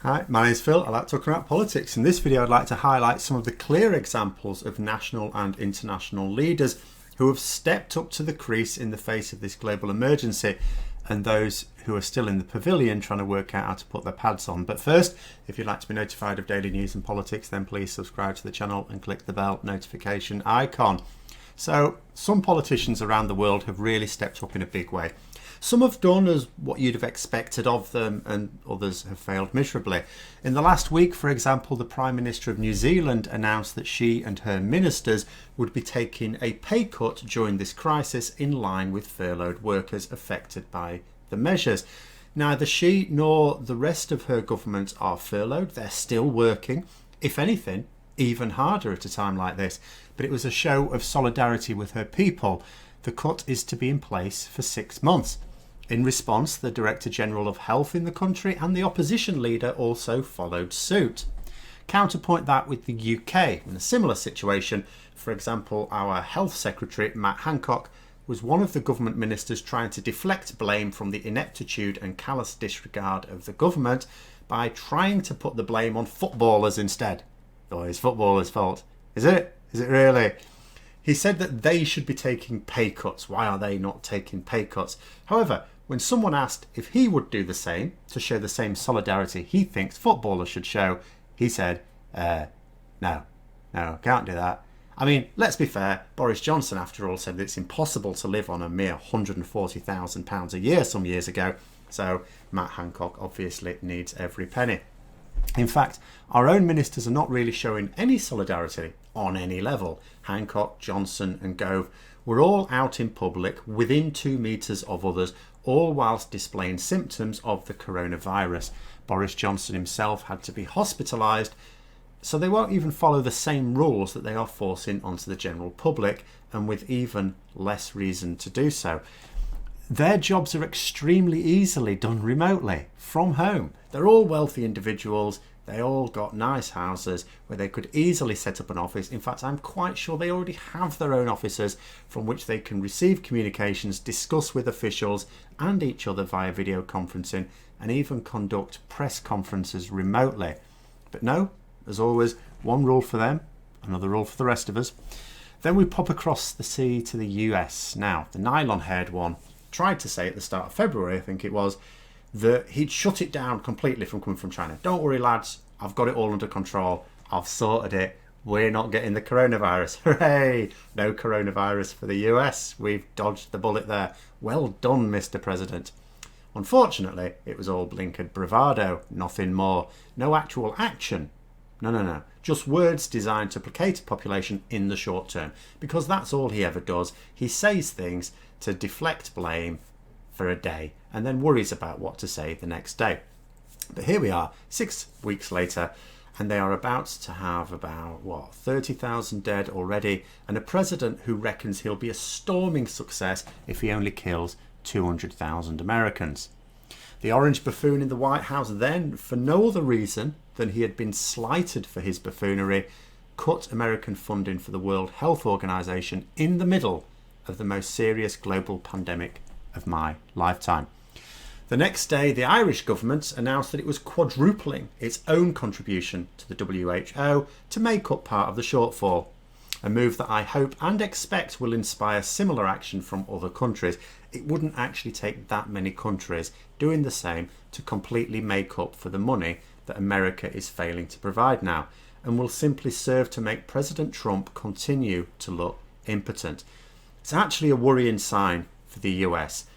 Hi, my name's Phil. I like talking about politics. In this video, I'd like to highlight some of the clear examples of national and international leaders who have stepped up to the crease in the face of this global emergency, and those who are still in the pavilion trying to work out how to put their pads on. But first, if you'd like to be notified of daily news and politics, then please subscribe to the channel and click the bell notification icon. So, some politicians around the world have really stepped up in a big way. Some have done as what you'd have expected of them, and others have failed miserably. In the last week, for example, the Prime Minister of New Zealand announced that she and her ministers would be taking a pay cut during this crisis in line with furloughed workers affected by the measures. Neither she nor the rest of her government are furloughed. They're still working, if anything, even harder at a time like this. But it was a show of solidarity with her people. The cut is to be in place for 6 months. In response, the Director General of Health in the country and the opposition leader also followed suit. Counterpoint that with the UK. In a similar situation, for example, our Health Secretary, Matt Hancock, was one of the government ministers trying to deflect blame from the ineptitude and callous disregard of the government by trying to put the blame on footballers instead. Oh, it's footballers' fault. Is it? Is it really? He said that they should be taking pay cuts. Why are they not taking pay cuts? However, when someone asked if he would do the same to show the same solidarity he thinks footballers should show, he said, no, can't do that. I mean, let's be fair, Boris Johnson, after all, said that it's impossible to live on a mere £140,000 a year some years ago, so Matt Hancock obviously needs every penny. In fact, our own ministers are not really showing any solidarity on any level. Hancock, Johnson and Gove were all out in public within 2 metres of others, all whilst displaying symptoms of the coronavirus. Boris Johnson himself had to be hospitalised, so they won't even follow the same rules that they are forcing onto the general public, and with even less reason to do so. Their jobs are extremely easily done remotely, from home. They're all wealthy individuals. They all got nice houses where they could easily set up an office. In fact, I'm quite sure they already have their own offices from which they can receive communications, discuss with officials and each other via video conferencing, and even conduct press conferences remotely. But no, as always, one rule for them, another rule for the rest of us. Then we pop across the sea to the US. Now, the nylon-haired one tried to say at the start of February, I think it was, that he'd shut it down completely from coming from China. Don't worry, lads, I've got it all under control. I've sorted it. We're not getting the coronavirus. Hooray! No coronavirus for the US. We've dodged the bullet there. Well done, Mr. President. Unfortunately, it was all blinkered bravado, nothing more. No actual action. No. Just words designed to placate a population in the short term. Because that's all he ever does. He says things to deflect blame for a day and then worries about what to say the next day. But here we are, 6 weeks later, and they are about to have about 30,000 dead already, and a president who reckons he'll be a storming success if he only kills 200,000 Americans. The orange buffoon in the White House then, for no other reason than he had been slighted for his buffoonery, cut American funding for the World Health Organization in the middle of the most serious global pandemic of my lifetime. The next day, the Irish government announced that it was quadrupling its own contribution to the WHO to make up part of the shortfall, a move that I hope and expect will inspire similar action from other countries. It wouldn't actually take that many countries doing the same to completely make up for the money that America is failing to provide now, and will simply serve to make President Trump continue to look impotent. It's actually a worrying sign for the US,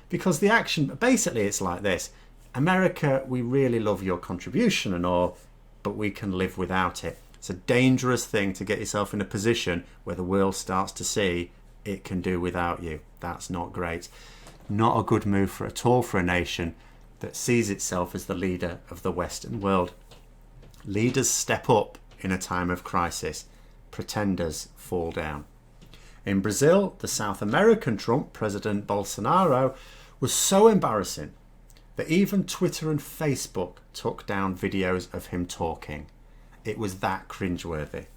because the action, basically it's like this: America, we really love your contribution and all, but we can live without it. It's a dangerous thing to get yourself in a position where the world starts to see it can do without you. That's not great. Not a good move at all for a nation that sees itself as the leader of the Western world. Leaders step up in a time of crisis. Pretenders fall down. In Brazil, the South American Trump, President Bolsonaro, was so embarrassing that even Twitter and Facebook took down videos of him talking. It was that cringeworthy.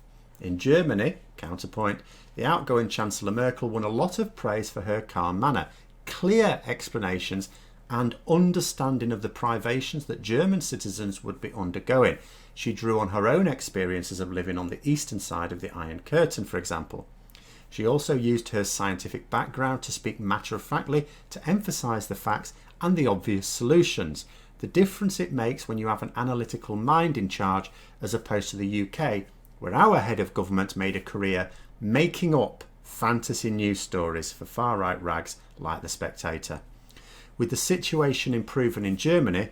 In Germany, counterpoint, the outgoing Chancellor Merkel won a lot of praise for her calm manner, clear explanations and understanding of the privations that German citizens would be undergoing. She drew on her own experiences of living on the eastern side of the Iron Curtain, for example. She also used her scientific background to speak matter-of-factly to emphasise the facts and the obvious solutions. The difference it makes when you have an analytical mind in charge as opposed to the UK, where our head of government made a career making up fantasy news stories for far-right rags like The Spectator. With the situation improving in Germany,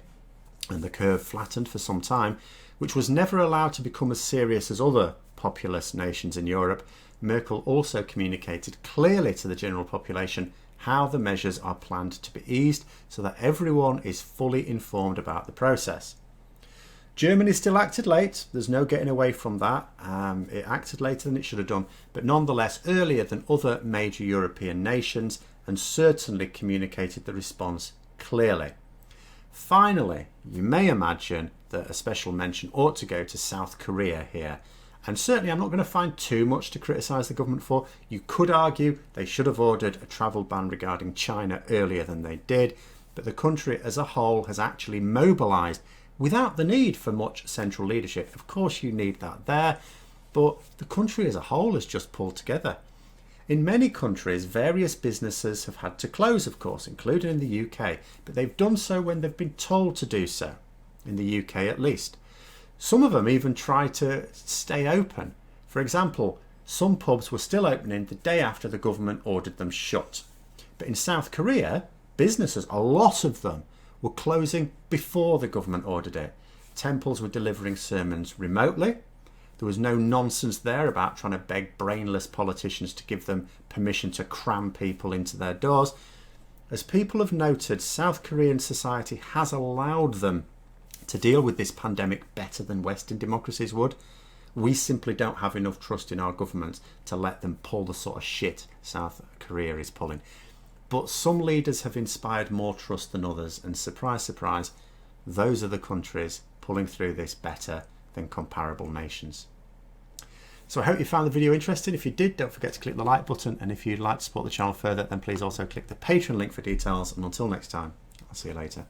and the curve flattened for some time, which was never allowed to become as serious as other populous nations in Europe, Merkel also communicated clearly to the general population how the measures are planned to be eased so that everyone is fully informed about the process. Germany still acted late, there's no getting away from that. It acted later than it should have done, but nonetheless earlier than other major European nations, and certainly communicated the response clearly. Finally, you may imagine that a special mention ought to go to South Korea here. And certainly I'm not going to find too much to criticise the government for. You could argue they should have ordered a travel ban regarding China earlier than they did, but the country as a whole has actually mobilised without the need for much central leadership. Of course you need that there, but the country as a whole has just pulled together. In many countries, various businesses have had to close, of course, including in the UK, but they've done so when they've been told to do so, in the UK at least. Some of them even try to stay open. For example, some pubs were still opening the day after the government ordered them shut. But in South Korea, businesses, a lot of them, were closing before the government ordered it. Temples were delivering sermons remotely. There was no nonsense there about trying to beg brainless politicians to give them permission to cram people into their doors. As people have noted, South Korean society has allowed them to deal with this pandemic better than Western democracies would. We simply don't have enough trust in our governments to let them pull the sort of shit South Korea is pulling. But some leaders have inspired more trust than others, and surprise, surprise, those are the countries pulling through this better than comparable nations. So I hope you found the video interesting. If you did, don't forget to click the like button, and if you'd like to support the channel further, then please also click the Patreon link for details. And until next time, I'll see you later.